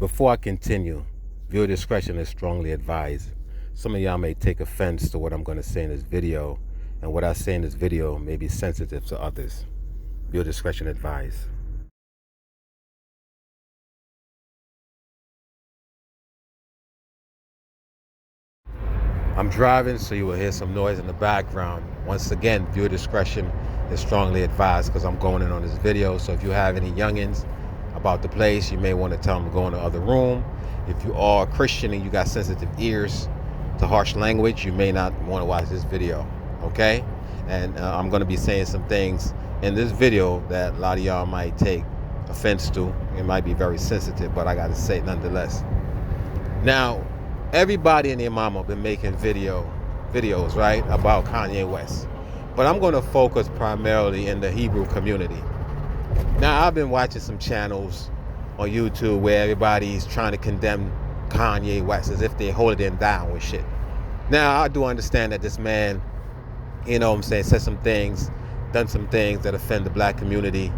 Before I continue, viewer discretion is strongly advised. Some of y'all may take offense to what I'm going to say in this video, and what I say in this video may be sensitive to others. Viewer discretion advised. I'm driving, so you will hear some noise in the background. Once again, viewer discretion is strongly advised because I'm going in on this video. So if you have any youngins about the place, you may want to tell them to go in the other room. If you are a Christian and you got sensitive ears to harsh language, you may not want to watch this video, okay? And I'm going to be saying some things in this video that a lot of y'all might take offense to. It might be very sensitive, but I got to say it nonetheless. Now, everybody and their mama been making videos, right, about Kanye West. But I'm going to focus primarily in the Hebrew community. Now, I've been watching some channels on YouTube where everybody's trying to condemn Kanye West as if they're holding him down with shit. Now, I do understand that this man, you know what I'm saying, said some things, done some things that offend the black community.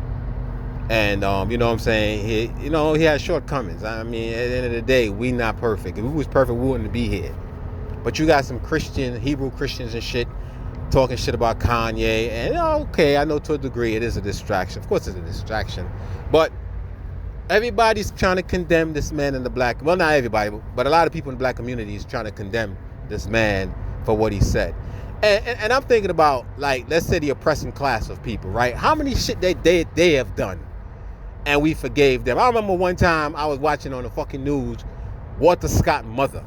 And, you know what I'm saying, he has shortcomings. I mean, at the end of the day, we not perfect. If we was perfect, we wouldn't be here. But you got some Hebrew Christians and shit, talking shit about Kanye. And, okay, I know to a degree it is a distraction. Of course it's a distraction. But everybody's trying to condemn this man in the black, well, not everybody, but a lot of people in the black community is trying to condemn this man for what he said. And I'm thinking about, like, let's say the oppressing class of people, right? How many shit they have done and we forgave them? I remember one time I was watching on the fucking news, Walter Scott's mother,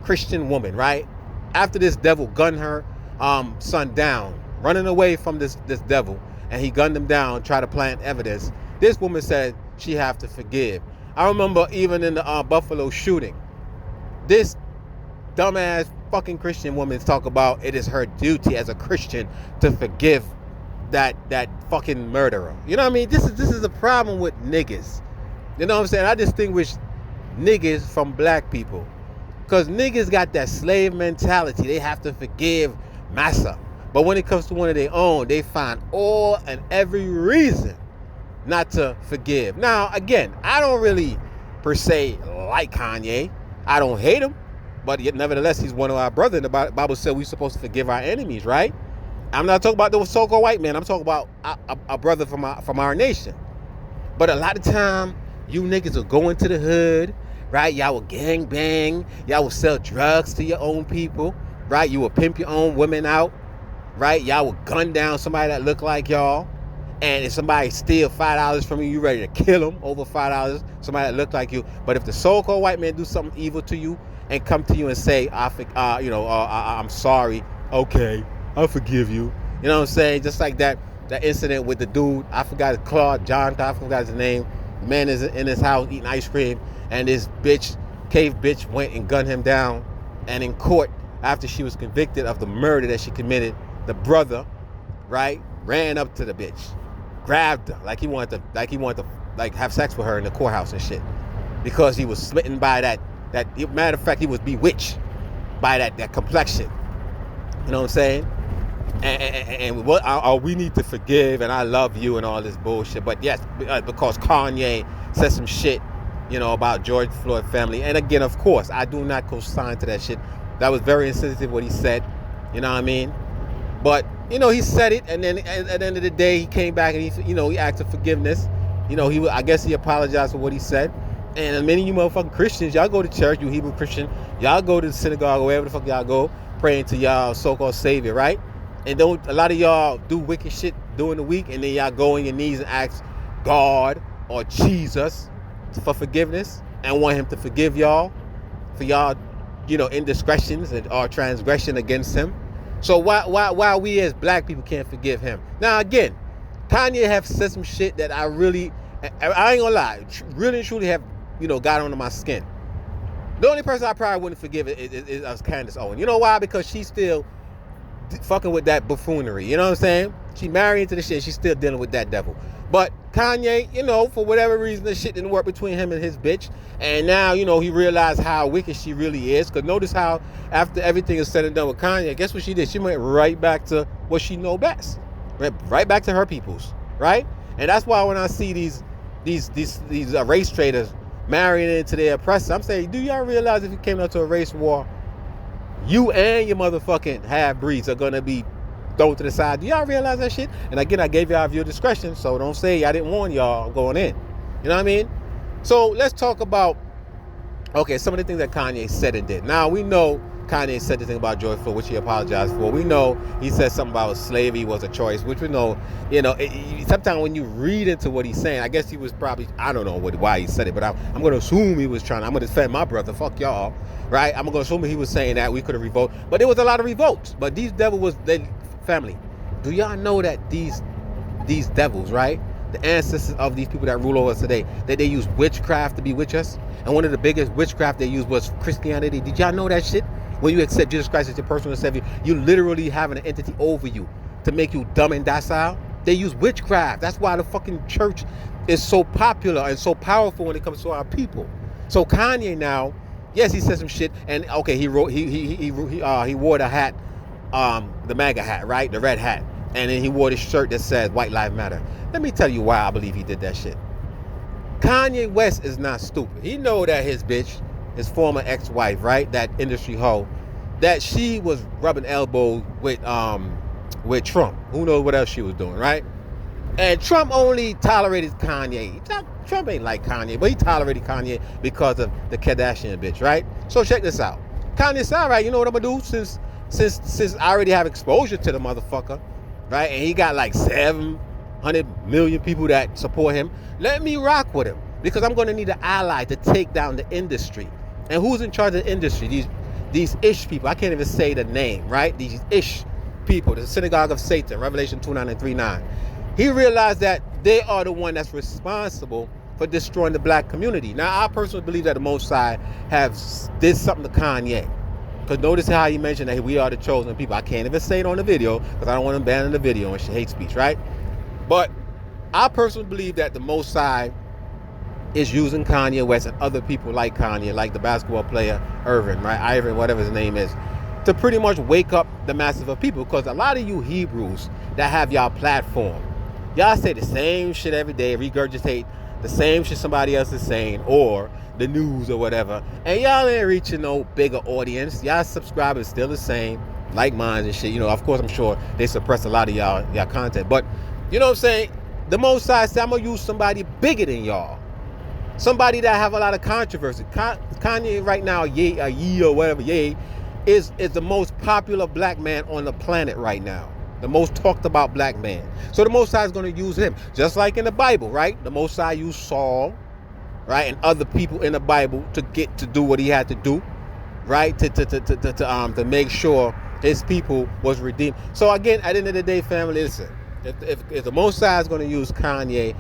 Christian woman, right? After this devil gunned her son down, running away from this devil, and he gunned him down, tried to plant evidence, this woman said she have to forgive. I remember even in the Buffalo shooting, this dumbass fucking Christian woman talk about it is her duty as a Christian to forgive that fucking murderer. You know what I mean? This is a problem with niggas. You know what I'm saying? I distinguish niggas from black people, because niggas got that slave mentality. They have to forgive massa. But when it comes to one of their own, they find all and every reason not to forgive. Now, again, I don't really per se like Kanye. I don't hate him, but yet nevertheless, he's one of our brothers. The Bible said we're supposed to forgive our enemies, right? I'm not talking about the so-called white man. I'm talking about a brother from our nation. But a lot of time, you niggas will go into the hood, right? Y'all will gang bang. Y'all will sell drugs to your own people, right? You will pimp your own women out, right? Y'all will gun down somebody that look like y'all. And if somebody steal $5 from you, you ready to kill them over $5, somebody that look like you. But if the so-called white man do something evil to you and come to you and say, I'm sorry, okay, I'll forgive you. You know what I'm saying? Just like that incident with the dude, I forgot John, I forgot his name. The man is in his house eating ice cream, and this cave bitch went and gunned him down. And in court, after she was convicted of the murder that she committed, the brother, right, ran up to the bitch, grabbed her like he wanted to have sex with her in the courthouse and shit, because he was smitten by that matter of fact, he was bewitched by that complexion. You know what I'm saying? And what we need to forgive, and I love you and all this bullshit. But yes, because Kanye said some shit, about George Floyd family. And again, of course, I do not co-sign to that shit. That was very insensitive what he said. You know what I mean? But, he said it, and then at the end of the day, he came back and he asked for forgiveness. I guess he apologized for what he said. And many of you motherfucking Christians, y'all go to church, you Hebrew Christian, y'all go to the synagogue or wherever the fuck y'all go, praying to y'all so-called savior, right? And a lot of y'all do wicked shit during the week, and then y'all go on your knees and ask God or Jesus for forgiveness and want him to forgive y'all for y'all, indiscretions or transgression against him. So why we as black people can't forgive him? Now again, Kanye have said some shit that I ain't gonna lie, really truly have, got under my skin. The only person I probably wouldn't forgive is Candace Owen. You know why? Because she's still fucking with that buffoonery. You know what I'm saying? She married into the shit. She's still dealing with that devil. But Kanye, for whatever reason, the shit didn't work between him and his bitch. And now, he realized how wicked she really is. Because notice how after everything is said and done with Kanye, guess what she did? She went right back to what she know best. Went right back to her peoples. Right? And that's why when I see these race traders marrying into their oppressor. I'm saying, do y'all realize if you came out to a race war, you and your motherfucking half-breeds are going to be thrown to the side? Do y'all realize that shit? And again, I gave y'all viewer discretion, so don't say I didn't warn y'all going in. You know what I mean? So let's talk about, okay, some of the things that Kanye said and did. Now, we know Kanye said the thing about George Floyd, which he apologized for. We know he said something about slavery was a choice, which we know, sometimes when you read into what he's saying, I guess he was probably, I don't know why he said it, but I'm going to assume he was I'm going to defend my brother, fuck y'all, right? I'm going to assume he was saying that we could have revoked, but there was a lot of revolts. But these devils family, do y'all know that these devils, right? The ancestors of these people that rule over us today, that they use witchcraft to bewitch us? And one of the biggest witchcraft they used was Christianity. Did y'all know that shit? When you accept Jesus Christ as your personal savior, you literally have an entity over you to make you dumb and docile. They use witchcraft. That's why the fucking church is so popular and so powerful when it comes to our people. So Kanye now, yes, he said some shit, and okay, he wore the hat, the MAGA hat, right, the red hat, and then he wore this shirt that says White Lives Matter. Let me tell you why I believe he did that shit. Kanye West is not stupid. He know that his bitch, his former ex-wife, right, that industry hoe, that she was rubbing elbows with Trump. Who knows what else she was doing, right? And Trump only tolerated Kanye. Trump ain't like Kanye, but he tolerated Kanye because of the Kardashian bitch, right? So check this out. Kanye said, all right, you know what I'm gonna do? Since I already have exposure to the motherfucker, right? And he got like 700 million people that support him. Let me rock with him, because I'm gonna need an ally to take down the industry. And who's in charge of the industry? These ish people. I can't even say the name, right? These ish people, the synagogue of Satan, Revelation 2:9 and 3:9. He realized that they are the one that's responsible for destroying the black community. Now, I personally believe that the Most High did something to Kanye. Because notice how he mentioned that we are the chosen people. I can't even say it on the video because I don't want to ban the video and hate speech, right? But I personally believe that the Most High is using Kanye West and other people like Kanye, like the basketball player Irvin, right? Ivan, whatever his name is, to pretty much wake up the masses of people. Because a lot of you Hebrews that have y'all platform, y'all say the same shit every day, regurgitate the same shit somebody else is saying, or the news or whatever, and y'all ain't reaching no bigger audience. Y'all subscribers still the same, like mine and shit. Of course, I'm sure they suppress a lot of y'all content, but you know what I'm saying? The Most High said, I'm gonna use somebody bigger than y'all. Somebody that have a lot of controversy. Kanye right now, Ye or whatever, Ye, is the most popular black man on the planet right now. The most talked about black man. So the Most High is going to use him. Just like in the Bible, right? The Most High used Saul, right? And other people in the Bible to get to do what he had to do, right? To make sure his people was redeemed. So again, at the end of the day, family, listen. If the Most High is going to use Kanye,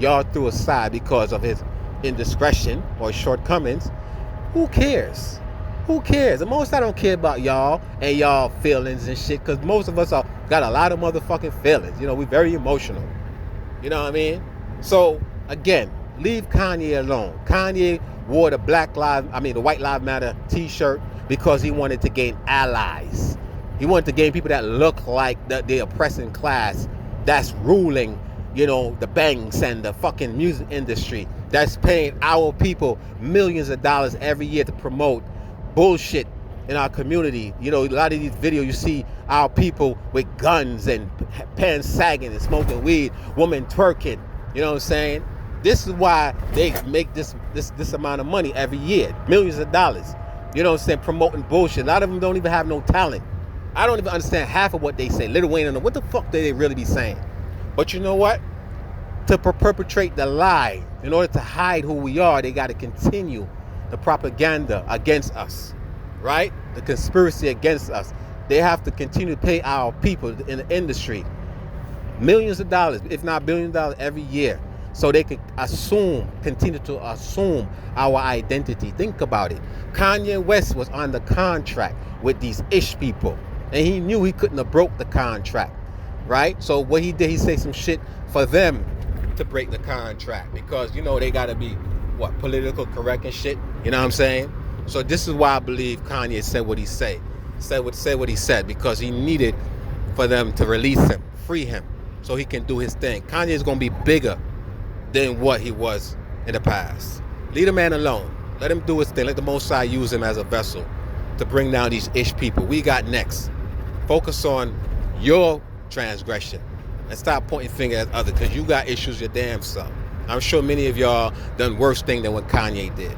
y'all threw aside because of his indiscretion or shortcomings, who cares? Who cares? The Most High don't care about y'all and y'all feelings and shit, because most of us got a lot of motherfucking feelings. We're very emotional. You know what I mean? So, again, leave Kanye alone. Kanye wore the White Lives Matter t-shirt because he wanted to gain allies. He wanted to gain people that look like the oppressing class that's ruling, the banks and the fucking music industry, that's paying our people millions of dollars every year to promote bullshit in our community. A lot of these videos you see our people with guns and pants sagging and smoking weed, women twerking. You know what I'm saying? This is why they make this amount of money every year, millions of dollars. You know what I'm saying? Promoting bullshit. A lot of them don't even have no talent. I don't even understand half of what they say. Lil Wayne, what the fuck do they really be saying? But you know what? To perpetrate the lie, in order to hide who we are, they got to continue the propaganda against us, right? The conspiracy against us. They have to continue to pay our people in the industry millions of dollars, if not billions of dollars every year, so they could continue to assume our identity. Think about it. Kanye West was on the contract with these ish people, and he knew he couldn't have broke the contract, right? So what he did, he said some shit for them to break the contract, because they gotta be political correct and shit. You know what I'm saying? So this is why I believe Kanye said what he said what he said, because he needed for them to release him, free him, so he can do his thing. Kanye is gonna be bigger than what he was in the past. Leave the man alone. Let him do his thing. Let the Most High use him as a vessel to bring down these ish people. We got next. Focus on your transgression and stop pointing fingers at others, because you got issues your damn self. I'm sure many of y'all done worse thing than what Kanye did.